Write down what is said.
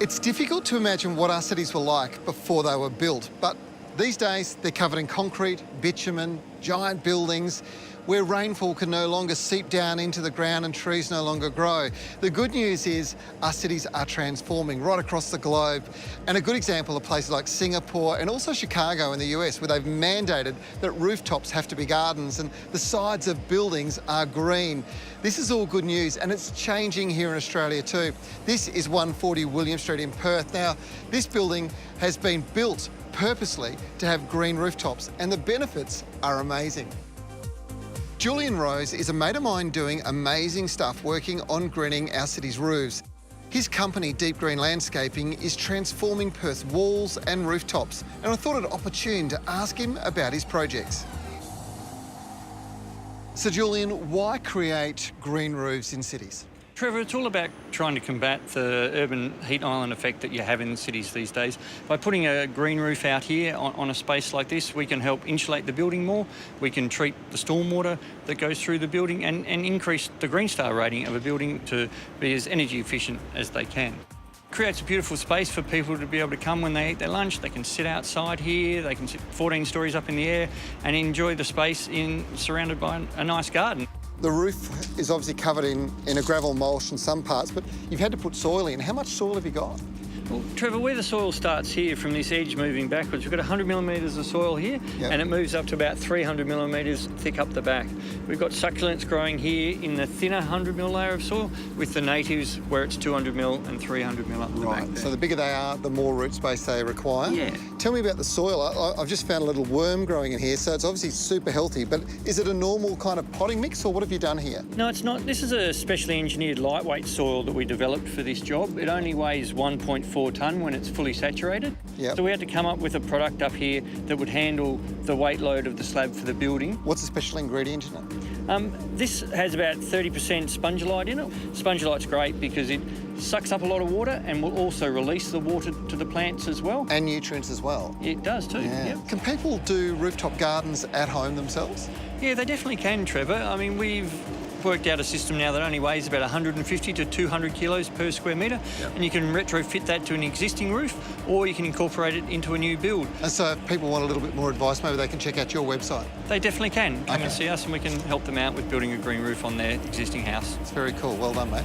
It's difficult to imagine what our cities were like before they were built, but these days they're covered in concrete, bitumen, giant buildings, where rainfall can no longer seep down into the ground and trees no longer grow. The good news is our cities are transforming right across the globe. And a good example are places like Singapore and also Chicago in the US, where they've mandated that rooftops have to be gardens and the sides of buildings are green. This is all good news, and it's changing here in Australia too. This is 140 William Street in Perth. Now, this building has been built purposely to have green rooftops, and the benefits are amazing. Julian Rose is a mate of mine doing amazing stuff working on greening our city's roofs. His company, Deep Green Landscaping, is transforming Perth's walls and rooftops, and I thought it opportune to ask him about his projects. So Julian, why create green roofs in cities? Trevor, it's all about trying to combat the urban heat island effect that you have in cities these days. By putting a green roof out here on a space like this, we can help insulate the building more, we can treat the stormwater that goes through the building and increase the Green Star rating of a building to be as energy efficient as they can. Creates a beautiful space for people to be able to come when they eat their lunch. They can sit outside here, they can sit 14 stories up in the air and enjoy the space surrounded by a nice garden. The roof is obviously covered in a gravel mulch in some parts, but you've had to put soil in. How much soil have you got? Well, Trevor, where the soil starts here from this edge moving backwards, we've got 100 millimetres of soil here, yep. And it moves up to about 300 millimetres thick up the back. We've got succulents growing here in the thinner 100 mil layer of soil, with the natives where it's 200 mil and 300 mil up the back there. So the bigger they are, the more root space they require. Yeah. Tell me about the soil. I've just found a little worm growing in here, so it's obviously super healthy, but is it a normal kind of potting mix, or what have you done here? No, it's not. This is a specially engineered lightweight soil that we developed for this job. It only weighs 1.4 tonne when it's fully saturated. Yep. So we had to come up with a product up here that would handle the weight load of the slab for the building. What's the special ingredient in it? This has about 30% spongolite in it. Spongolite's great because it sucks up a lot of water and will also release the water to the plants as well. And nutrients as well. It does too, yeah. Can people do rooftop gardens at home themselves? Yeah, they definitely can, Trevor. I mean, we've worked out a system now that only weighs about 150 to 200 kilos per square metre, yep. And you can retrofit that to an existing roof, or you can incorporate it into a new build. And so if people want a little bit more advice, maybe they can check out your website? They definitely can. Come and see us and we can help them out with building a green roof on their existing house. It's very cool. Well done, mate.